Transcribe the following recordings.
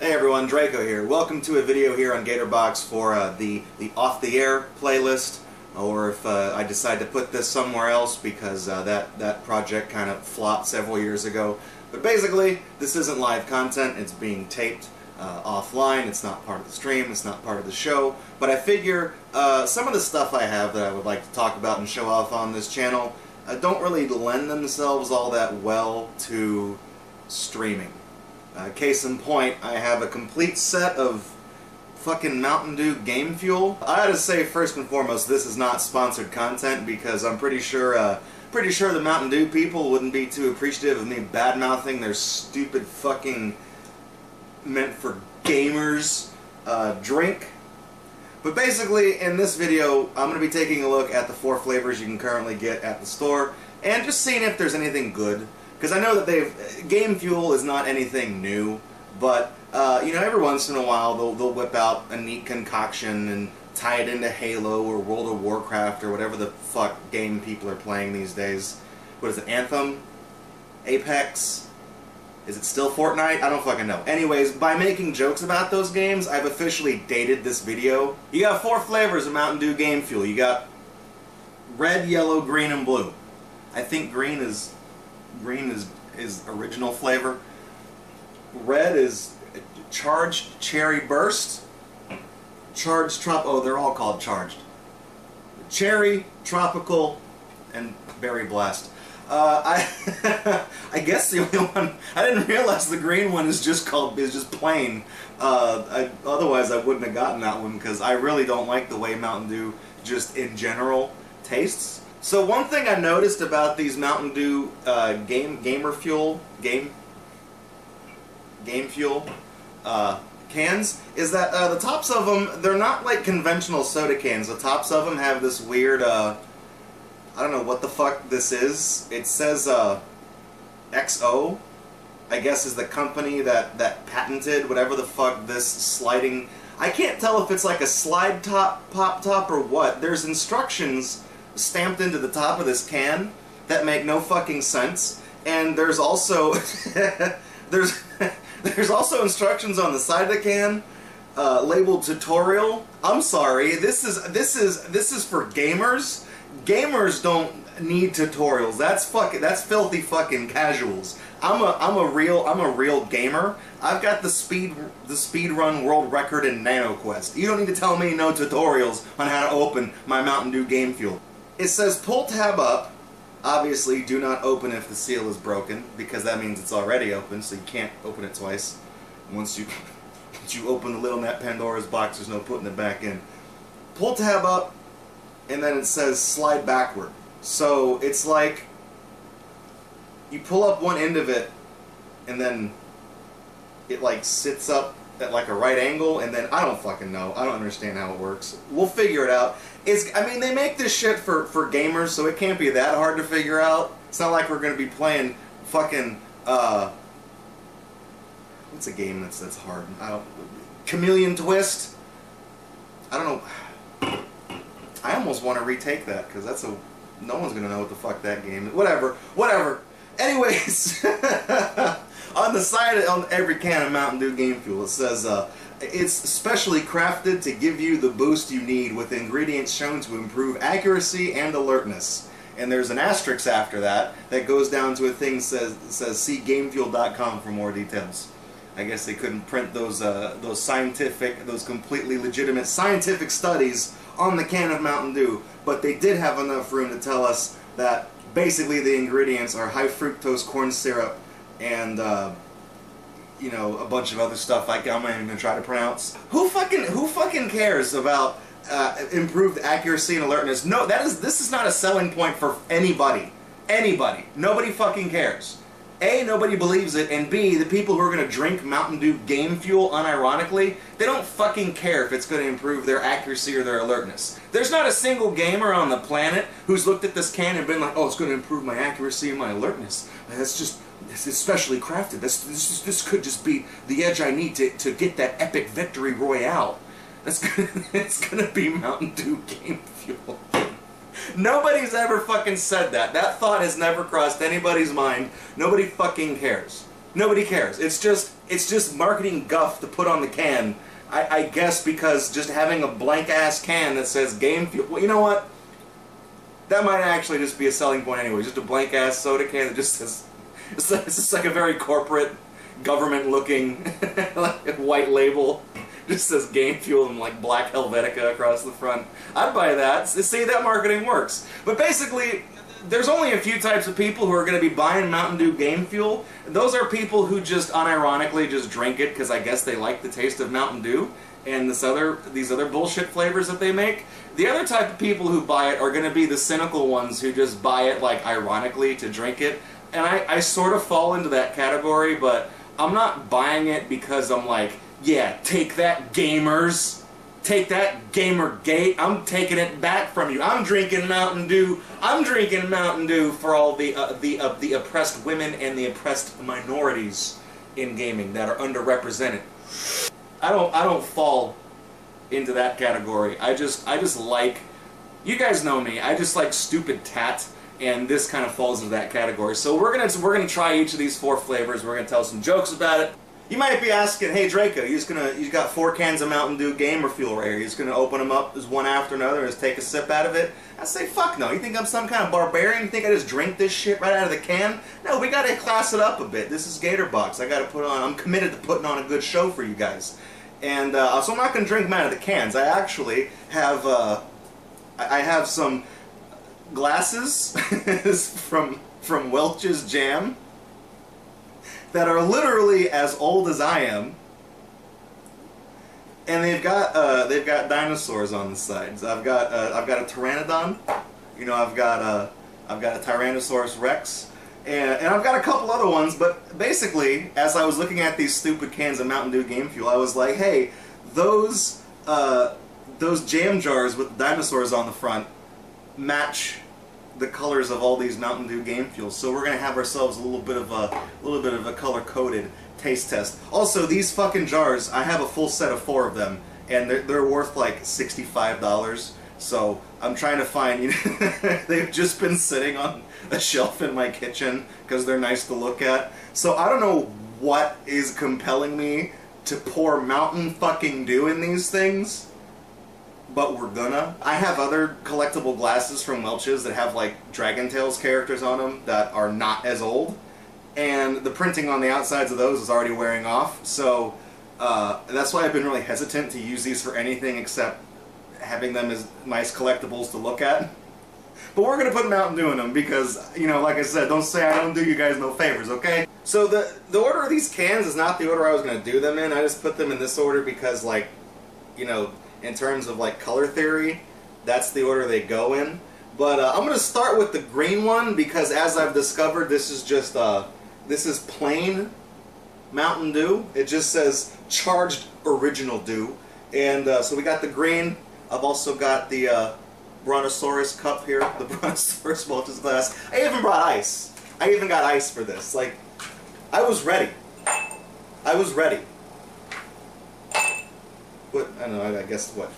Hey everyone, Draco here. Welcome to a video here on Gatorbox for the Off the Air playlist, or if I decide to put this somewhere else because that project kind of flopped several years ago. But basically, this isn't live content, it's being taped offline, it's not part of the stream, it's not part of the show, but I figure some of the stuff I have that I would like to talk about and show off on this channel don't really lend themselves all that well to streaming. Case in point, I have a complete set of fucking Mountain Dew Game Fuel. I gotta say, first and foremost, this is not sponsored content because I'm pretty sure the Mountain Dew people wouldn't be too appreciative of me bad-mouthing their stupid fucking meant for gamers drink. But basically, in this video, I'm going to be taking a look at the 4 flavors you can currently get at the store and just seeing if there's anything good. Because I know that Game Fuel is not anything new, but you know, every once in a while they'll whip out a neat concoction and tie it into Halo or World of Warcraft or whatever the fuck game people are playing these days. What is it, Anthem? Apex? Is it still Fortnite? I don't fucking know. Anyways, by making jokes about those games, I've officially dated this video. You got 4 flavors of Mountain Dew Game Fuel. You got red, yellow, green, and blue. I think green is original flavor. Red is charged cherry burst. Charged oh, they're all called charged. Cherry, tropical, and berry blast. I guess the only one I didn't realize the green one is just plain. Otherwise I wouldn't have gotten that one because I really don't like the way Mountain Dew just in general tastes. So one thing I noticed about these Mountain Dew Game Fuel cans is that the tops of them, they're not like conventional soda cans. The tops of them have this weird I don't know what the fuck this is. It says XO, I guess, is the company that patented whatever the fuck this sliding. I can't tell if it's like a slide top, pop top, or what. There's instructions stamped into the top of this can that make no fucking sense, and there's also there's also instructions on the side of the can labeled tutorial. I'm sorry, this is for gamers. Gamers don't need tutorials. That's filthy fucking casuals. I'm a real gamer. I've got the speed run world record in NanoQuest. You don't need to tell me no tutorials on how to open my Mountain Dew Game Fuel. It says pull tab up. Obviously, do not open if the seal is broken, because that means it's already open, so you can't open it twice. Once you open the little Pandora's box, there's no putting it back in. Pull tab up, and then it says slide backward. So it's like you pull up one end of it, and then it like sits up at like a right angle, and then I don't fucking know. I don't understand how it works. We'll figure it out. I mean, they make this shit for gamers, so it can't be that hard to figure out. It's not like we're gonna be playing fucking what's a game that's hard? Chameleon Twist. I don't know. I almost want to retake that because no one's gonna know what the fuck that game is. Whatever. Anyways, on the side on every can of Mountain Dew Game Fuel, it says it's specially crafted to give you the boost you need with ingredients shown to improve accuracy and alertness. And there's an asterisk after that goes down to a thing that says see gamefuel.com for more details. I guess they couldn't print those completely legitimate scientific studies on the can of Mountain Dew, but they did have enough room to tell us that basically the ingredients are high fructose corn syrup and you know, a bunch of other stuff I'm not even gonna try to pronounce. Who fucking cares about improved accuracy and alertness? No, this is not a selling point for anybody. Anybody. Nobody fucking cares. A, nobody believes it, and B, the people who are going to drink Mountain Dew Game Fuel unironically, they don't fucking care if it's going to improve their accuracy or their alertness. There's not a single gamer on the planet who's looked at this can and been like, oh, it's going to improve my accuracy and my alertness. It's especially crafted. This could just be the edge I need to get that epic victory royale. It's going to be Mountain Dew Game Fuel. Nobody's ever fucking said that. That thought has never crossed anybody's mind. Nobody fucking cares. Nobody cares. It's just it's just marketing guff to put on the can. I guess because just having a blank-ass can that says Game Fuel... Well, you know what? That might actually just be a selling point anyway. Just a blank-ass soda can that just says... It's just like a very corporate, government-looking like white label. Just says Game Fuel and like black Helvetica across the front. I'd buy that. See, that marketing works. But basically, there's only a few types of people who are going to be buying Mountain Dew Game Fuel. Those are people who just unironically just drink it because I guess they like the taste of Mountain Dew and these other bullshit flavors that they make. The other type of people who buy it are going to be the cynical ones who just buy it like ironically to drink it. And I sort of fall into that category, but I'm not buying it because I'm like, yeah, take that, gamers. Take that, Gamergate. I'm taking it back from you. I'm drinking Mountain Dew. I'm drinking Mountain Dew for all the oppressed women and the oppressed minorities in gaming that are underrepresented. I don't fall into that category. I just like, you guys know me. I just like stupid tat, and this kind of falls into that category. So we're gonna try each of these 4 flavors. We're gonna tell some jokes about it. You might be asking, hey Draco, you got 4 cans of Mountain Dew Gamer Fuel right here. You're just gonna open them up as one after another and just take a sip out of it? I say, fuck no. You think I'm some kind of barbarian? You think I just drink this shit right out of the can? No, we gotta class it up a bit. this is Gatorbox. I'm committed to putting on a good show for you guys. And so I'm not gonna drink them out of the cans. I actually have I have some glasses from Welch's Jam that are literally as old as I am, and they've got dinosaurs on the sides. I've got a pteranodon, you know, I've got a Tyrannosaurus Rex, and I've got a couple other ones. But basically, as I was looking at these stupid cans of Mountain Dew Game Fuel, I was like, hey, those jam jars with dinosaurs on the front match the colors of all these Mountain Dew Game Fuels, so we're gonna have ourselves a little bit of a color-coded taste test. Also, these fucking jars, I have a full set of 4 of them, and they're worth like $65. So I'm trying to find, you know, they've just been sitting on a shelf in my kitchen because they're nice to look at. So I don't know what is compelling me to pour Mountain fucking Dew in these things, but we're gonna. I have other collectible glasses from Welch's that have like Dragon Tales characters on them that are not as old, and the printing on the outsides of those is already wearing off, so that's why I've been really hesitant to use these for anything except having them as nice collectibles to look at. But we're gonna put Mountain Dew in them because, you know, like I said, don't say I don't do you guys no favors, okay? So the order of these cans is not the order I was gonna do them in. I just put them in this order because, like, you know, in terms of like color theory, that's the order they go in. But I'm going to start with the green one because, as I've discovered, this is just this is plain Mountain Dew. It just says charged original Dew, and so we got the green. I've also got the Brontosaurus cup here, the Brontosaurus Welch's glass. I even brought ice. I even got ice for this. Like, I was ready. I was ready. What, I don't know, I guess, what,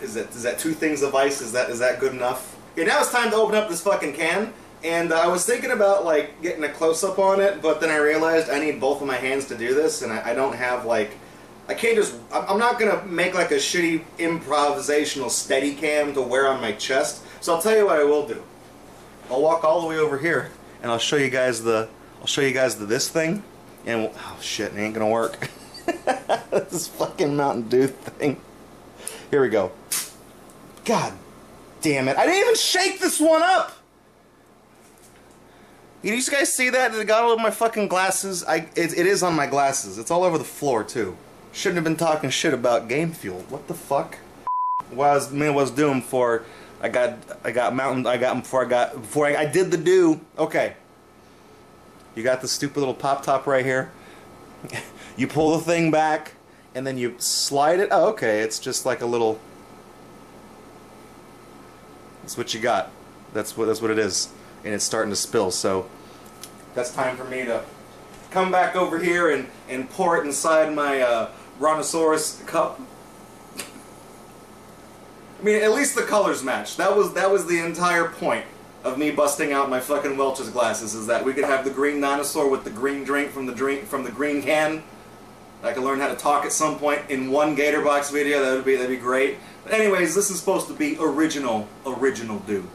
is that 2 things of ice? Is that good enough? Okay, now it's time to open up this fucking can, and I was thinking about, like, getting a close-up on it, but then I realized I need both of my hands to do this, and I don't have, like, I can't just, I'm not gonna make, like, a shitty improvisational steady cam to wear on my chest, so I'll tell you what I will do. I'll walk all the way over here, and I'll show you guys this thing, and oh shit, it ain't gonna work. This fucking Mountain Dew thing. Here we go. God damn it. I didn't even shake this one up! You guys see that? It got all over my fucking glasses. It is on my glasses. It's all over the floor, too. Shouldn't have been talking shit about Game Fuel. What the fuck? What I was doing before I did the Dew. Okay. You got the stupid little pop top right here. You pull the thing back, and then you slide it. Oh, okay, it's just like a little... That's what you got. That's what it is. And it's starting to spill, so that's time for me to come back over here and pour it inside my Brontosaurus cup. I mean, at least the colors match. That was the entire point of me busting out my fucking Welch's glasses, is that we could have the green dinosaur with the green drink from the green can I can learn how to talk at some point in one Gatorbox video. That'd be great. But anyways, this is supposed to be original Dew.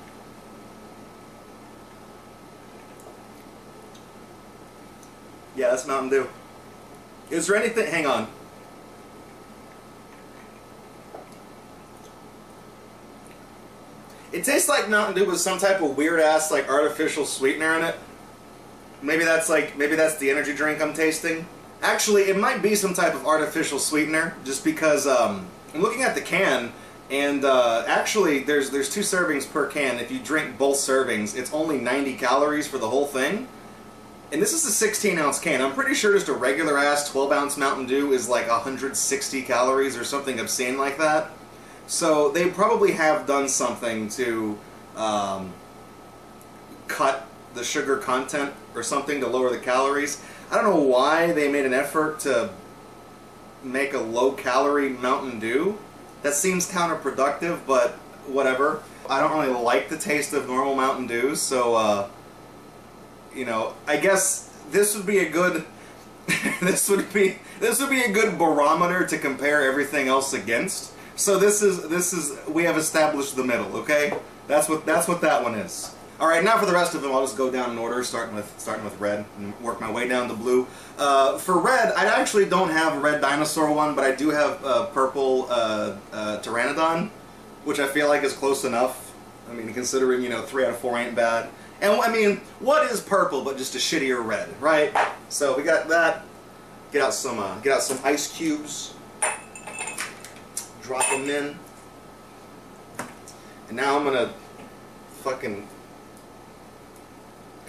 Yeah, that's Mountain Dew. Is there anything? Hang on. It tastes like Mountain Dew with some type of weird ass like artificial sweetener in it. Maybe that's the energy drink I'm tasting. Actually, it might be some type of artificial sweetener, just because I'm looking at the can, and actually there's 2 servings per can. If you drink both servings, it's only 90 calories for the whole thing. And this is a 16-ounce can. I'm pretty sure just a regular ass 12-ounce Mountain Dew is like 160 calories or something obscene like that. So they probably have done something to cut the sugar content or something to lower the calories. I don't know why they made an effort to make a low-calorie Mountain Dew. That seems counterproductive, but whatever. I don't really like the taste of normal Mountain Dew, so you know, I guess this would be a good this would be a good barometer to compare everything else against. So this is we have established the middle, okay? That's what that one is. All right, now for the rest of them, I'll just go down in order, starting with red and work my way down to blue. For red, I actually don't have a red dinosaur one, but I do have purple pteranodon, which I feel like is close enough. I mean, considering 3 out of 4 ain't bad. And I mean, what is purple but just a shittier red, right? So we got that. Get out some ice cubes. Drop them in. And now I'm gonna fucking.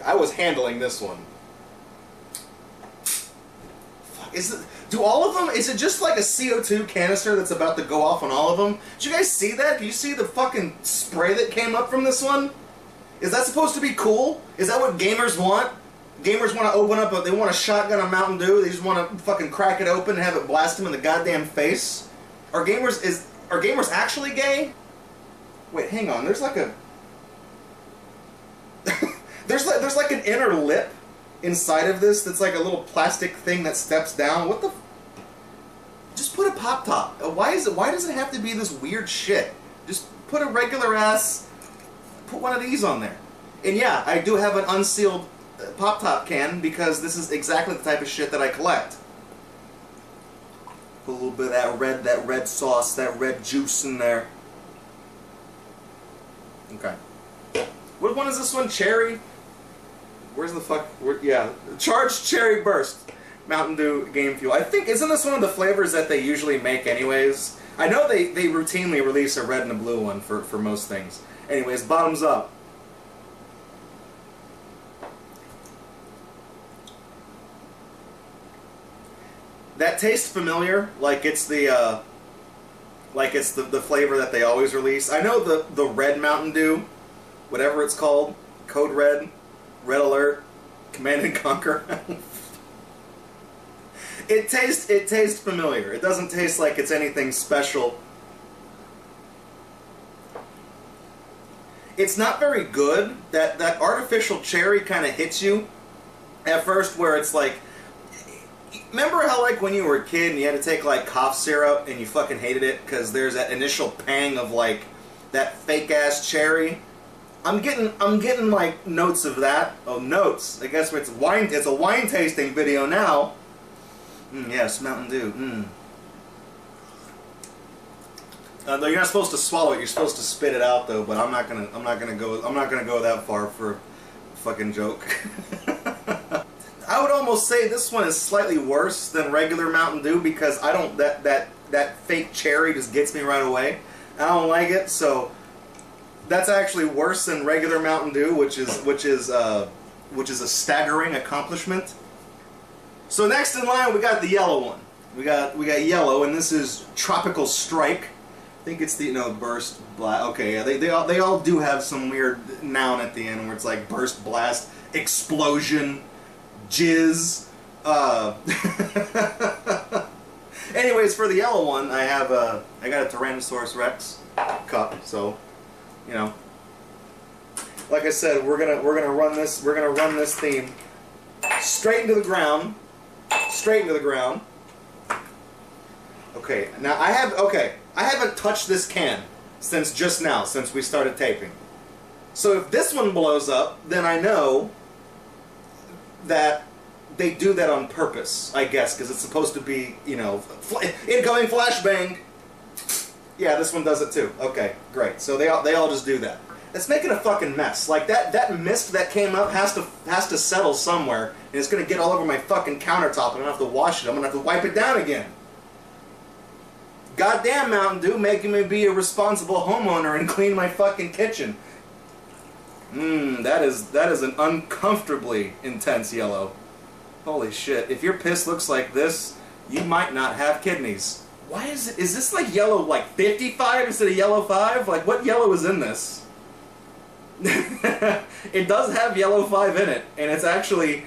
I was handling this one. Fuck, do all of them, is it just like a CO2 canister that's about to go off on all of them? Did you guys see that? Do you see the fucking spray that came up from this one? Is that supposed to be cool? Is that what gamers want? Gamers want to open up, they want a shotgun of Mountain Dew, they just want to fucking crack it open and have it blast them in the goddamn face? Are gamers actually gay? Wait, hang on, there's like a... there's like an inner lip inside of this that's like a little plastic thing that steps down. What the? Just put a pop top. Why does it have to be this weird shit? Just put a regular ass. Put one of these on there. And yeah, I do have an unsealed pop top can because this is exactly the type of shit that I collect. Put a little bit of that red sauce, that red juice in there. Okay. What one is this one? Cherry? Where's the fuck? Yeah, Charged Cherry Burst, Mountain Dew Game Fuel. I think, isn't this one of the flavors that they usually make anyways? I know they routinely release a red and a blue one for most things. Anyways, bottoms up. That tastes familiar, like it's the flavor that they always release. I know the red Mountain Dew, whatever it's called, Code Red, Red Alert, Command and Conquer. It tastes familiar. It doesn't taste like it's anything special. It's not very good. That artificial cherry kind of hits you at first, where it's like, remember how like when you were a kid and you had to take like cough syrup and you fucking hated it because there's that initial pang of like that fake ass cherry? I'm getting like notes of that. Oh, notes. I guess it's wine. It's a wine tasting video now. Yes, Mountain Dew. Though you're not supposed to swallow it. You're supposed to spit it out though. But I'm not gonna go that far for a fucking joke. I would almost say this one is slightly worse than regular Mountain Dew because I don't that fake cherry just gets me right away. I don't like it, so that's actually worse than regular Mountain Dew, which is a staggering accomplishment. So next in line we got the yellow one. We got yellow, and this is Tropical Strike. I think it's the Burst Blast. Okay, yeah, they all do have some weird noun at the end where it's like Burst Blast, Explosion, Jizz. Anyways, for the yellow one, I got a Tyrannosaurus Rex cup. So, like I said, we're gonna run this theme straight into the ground, Okay, now I haven't touched this can since just now, since we started taping. So if this one blows up, then I know that they do that on purpose, I guess, because it's supposed to be, you know, incoming flashbang. Yeah, this one does it too. Okay, great. So they all just do that. It's making a fucking mess. Like that mist that came up has to settle somewhere, and it's gonna get all over my fucking countertop, and I'm gonna have to wash it. I'm gonna have to wipe it down again. Goddamn Mountain Dew, making me be a responsible homeowner and clean my fucking kitchen. That is an uncomfortably intense yellow. Holy shit! If your piss looks like this, you might not have kidneys. Why is it? Is this like yellow like 55 instead of yellow 5? Like what yellow is in this? It does have yellow 5 in it, and it's actually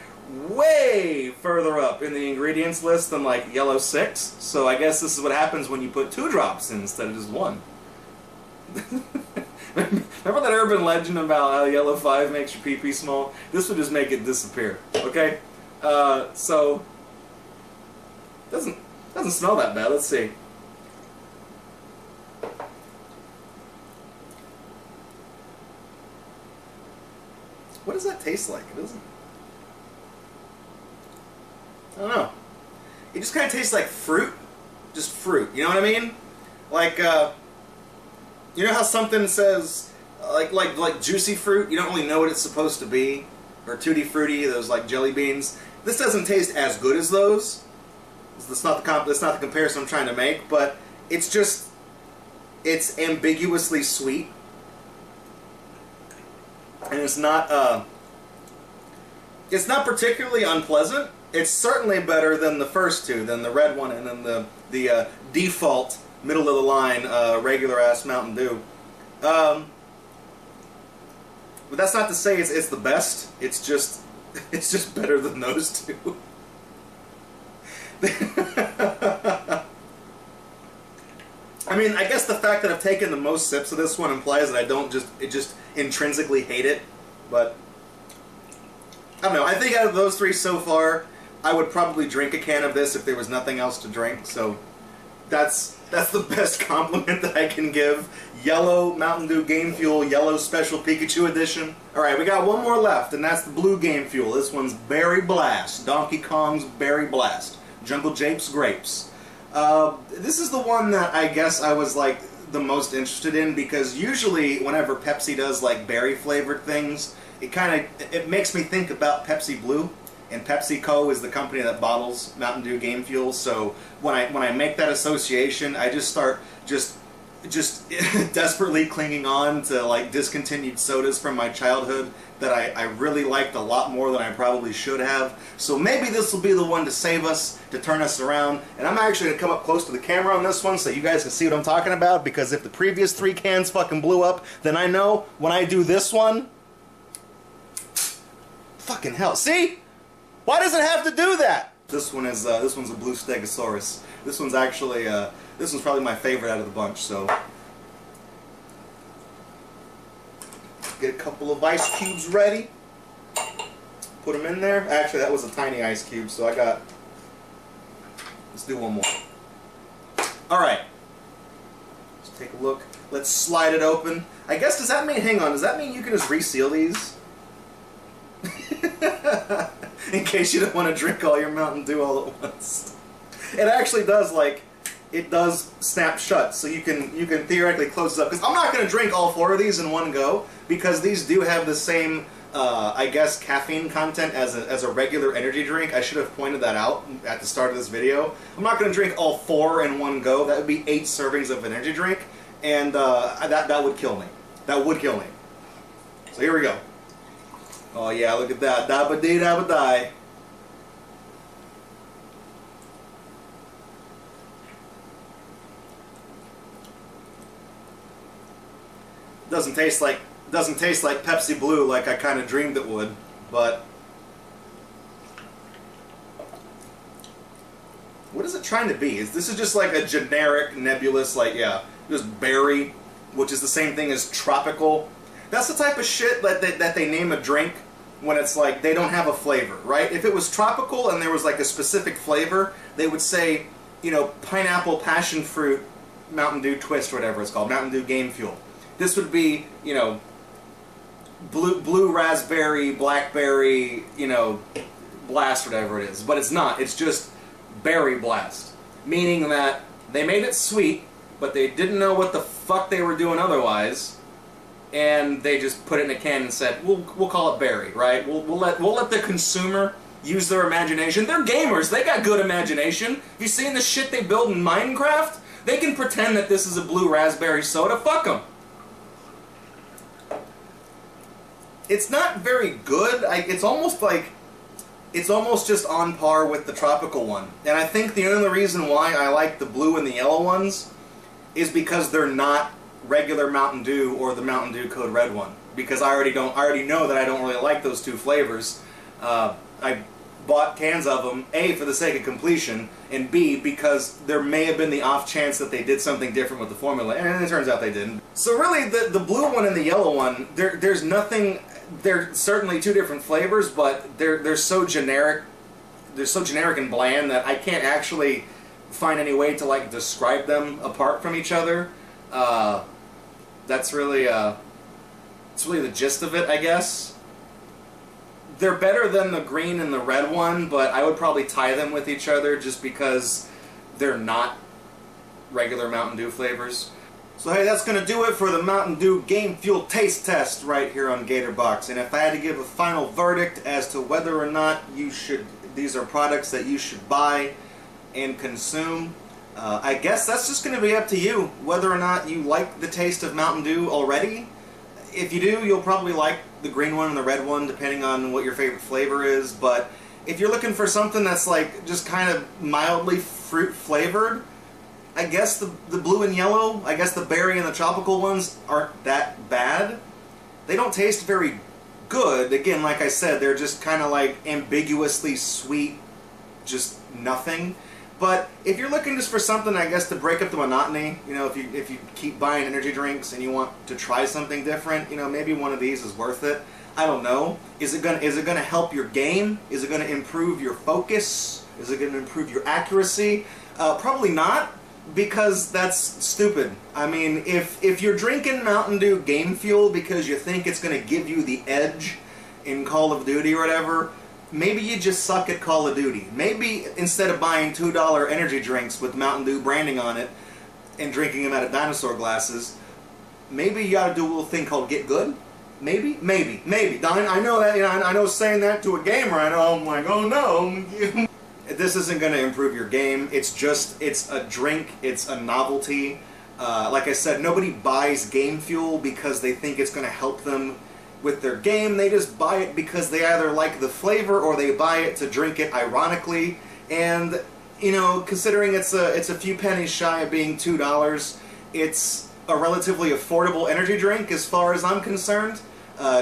way further up in the ingredients list than like yellow 6. So I guess this is what happens when you put 2 drops in instead of just 1. Remember that urban legend about how yellow 5 makes your pee-pee small? This would just make it disappear. Okay, so doesn't smell that bad. Let's see. What does that taste like? It doesn't. I don't know. It just kind of tastes like fruit. Just fruit. You know what I mean? Like, you know how something says, like juicy fruit? You don't really know what it's supposed to be. Or tutti frutti, those like jelly beans. This doesn't taste as good as those. That's not the comparison I'm trying to make, but it's just, it's ambiguously sweet. And it's not particularly unpleasant. It's certainly better than the first two, than the red one and then the default middle of the line regular ass Mountain Dew. But that's not to say it's the best. It's just better than those two. I mean, I guess the fact that I've taken the most sips of this one implies that I don't just intrinsically hate it, but I don't know. I think out of those 3 so far, I would probably drink a can of this if there was nothing else to drink, so that's the best compliment that I can give. Yellow Mountain Dew Game Fuel, Yellow Special Pikachu Edition. Alright, we got one more left, and that's the blue Game Fuel. This one's Berry Blast. Donkey Kong's Berry Blast. Jungle Jape's Grapes. This is the one that I guess I was like the most interested in, because usually whenever Pepsi does like berry flavored things, it makes me think about Pepsi Blue, and PepsiCo is the company that bottles Mountain Dew Game Fuel. So when I make that association, I just start just desperately clinging on to like discontinued sodas from my childhood that I really liked a lot more than I probably should have. So maybe this will be the one to save us, to turn us around. And I'm actually going to come up close to the camera on this one so you guys can see what I'm talking about, because if the previous 3 cans fucking blew up, then I know when I do this one, fucking hell. See? Why does it have to do that? This one's a blue Stegosaurus. This one's actually this one's probably my favorite out of the bunch, so get a couple of ice cubes ready. Put them in there. Actually, that was a tiny ice cube, so let's do one more. Alright. Let's take a look. Let's slide it open. I guess, does that mean you can just reseal these? In case you don't want to drink all your Mountain Dew all at once. It actually does, like, it does snap shut, so you can theoretically close it up. Because I'm not going to drink all 4 of these in one go, because these do have the same, I guess, caffeine content as a regular energy drink. I should have pointed that out at the start of this video. I'm not going to drink all 4 in one go. That would be 8 servings of an energy drink, and that would kill me. That would kill me. So here we go. Oh yeah, look at that. Dabba-dee, dabba-die. Doesn't taste like Pepsi Blue like I kind of dreamed it would, but what is it trying to be? This is just like a generic, nebulous, like, yeah, just berry, which is the same thing as tropical. That's the type of shit that they name a drink when it's like they don't have a flavor, right? If it was tropical and there was like a specific flavor, they would say you know, pineapple, passion fruit, Mountain Dew Twist, or whatever it's called, Mountain Dew Game Fuel. This would be, you know, blue raspberry, blackberry, you know, blast, whatever it is. But it's not. It's just berry blast. Meaning that they made it sweet, but they didn't know what the fuck they were doing otherwise, and they just put it in a can and said, we'll call it berry, right? We'll let the consumer use their imagination. They're gamers. They got good imagination. Have you seen the shit they build in Minecraft? They can pretend that this is a blue raspberry soda. Fuck them. It's not very good. It's almost just on par with the tropical one. And I think the only reason why I like the blue and the yellow ones is because they're not regular Mountain Dew or the Mountain Dew Code Red one. Because I already know that I don't really like those two flavors. I bought cans of them, A, for the sake of completion, and B, because there may have been the off chance that they did something different with the formula, and it turns out they didn't. So really, the blue one and the yellow one, there's nothing. They're certainly two different flavors, but they're so generic. They're so generic and bland that I can't actually find any way to like describe them apart from each other. That's really it's really the gist of it, I guess. They're better than the green and the red one, but I would probably tie them with each other just because they're not regular Mountain Dew flavors. So hey, that's going to do it for the Mountain Dew Game Fuel Taste Test right here on Gatorbox. And if I had to give a final verdict as to whether or not these are products that you should buy and consume, I guess that's just going to be up to you, whether or not you like the taste of Mountain Dew already. If you do, you'll probably like the green one and the red one, depending on what your favorite flavor is. But if you're looking for something that's like just kind of mildly fruit flavored, I guess the blue and yellow, I guess the berry and the tropical ones aren't that bad. They don't taste very good. Again, like I said, they're just kind of like ambiguously sweet, just nothing. But if you're looking just for something, I guess, to break up the monotony, you know, if you keep buying energy drinks and you want to try something different, you know, maybe one of these is worth it. I don't know. Is it gonna help your game? Is it gonna improve your focus? Is it gonna improve your accuracy? Probably not, because that's stupid. I mean, if you're drinking Mountain Dew Game Fuel because you think it's gonna give you the edge in Call of Duty or whatever, maybe you just suck at Call of Duty. Maybe instead of buying $2 energy drinks with Mountain Dew branding on it and drinking them out of dinosaur glasses, maybe you ought to do a little thing called Get Good. Maybe. I know that, you know, I know saying that to a gamer, I know, I'm like, oh no. This isn't going to improve your game. It's a drink. It's a novelty. Like I said, nobody buys Game Fuel because they think it's going to help them with their game. They just buy it because they either like the flavor or they buy it to drink it ironically. And, you know, considering it's a few pennies shy of being $2, it's a relatively affordable energy drink as far as I'm concerned.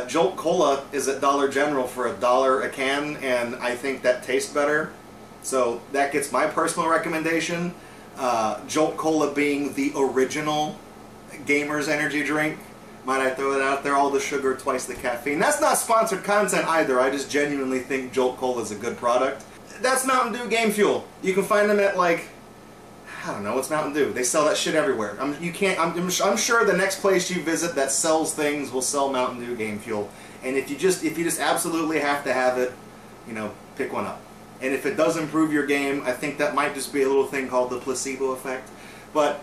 Jolt Cola is at Dollar General for $1 a can, and I think that tastes better. So that gets my personal recommendation. Jolt Cola being the original gamer's energy drink. Might I throw it out there? All the sugar, twice the caffeine. That's not sponsored content either. I just genuinely think Jolt Cola is a good product. That's Mountain Dew Game Fuel. You can find them at, like, I don't know, it's Mountain Dew. They sell that shit everywhere. I'm sure the next place you visit that sells things will sell Mountain Dew Game Fuel. And if you just absolutely have to have it, you know, pick one up. And if it does improve your game, I think that might just be a little thing called the placebo effect. But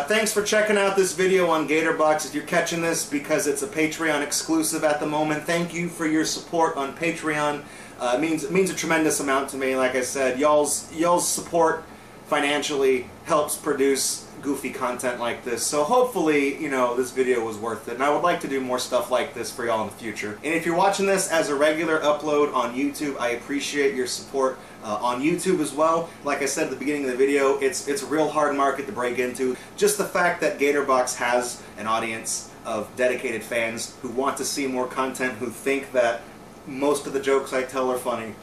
thanks for checking out this video on Gatorbox. If you're catching this because it's a Patreon exclusive at the moment, thank you for your support on Patreon. It means a tremendous amount to me. Like I said, y'all's support financially helps produce goofy content like this. So hopefully, you know, this video was worth it. And I would like to do more stuff like this for y'all in the future. And if you're watching this as a regular upload on YouTube, I appreciate your support on YouTube as well. Like I said at the beginning of the video, it's a real hard market to break into. Just the fact that Gatorbox has an audience of dedicated fans who want to see more content, who think that most of the jokes I tell are funny.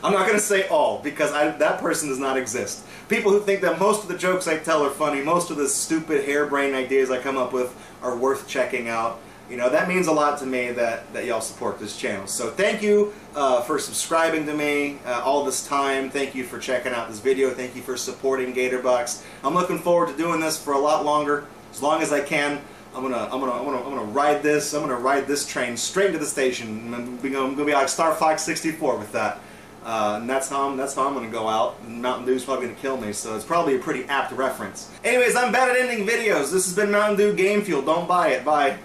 I'm not going to say all, because that person does not exist. People who think that most of the jokes I tell are funny, most of the stupid harebrained ideas I come up with are worth checking out. You know, that means a lot to me that y'all support this channel. So thank you for subscribing to me all this time. Thank you for checking out this video. Thank you for supporting Gatorbox. I'm looking forward to doing this for a lot longer, as long as I can. I'm gonna ride this. I'm gonna ride this train straight to the station. I'm gonna be like Star Fox 64 with that. And that's how I'm gonna go out. And Mountain Dew's probably gonna kill me, so it's probably a pretty apt reference. Anyways, I'm bad at ending videos. This has been Mountain Dew Game Fuel. Don't buy it. Bye.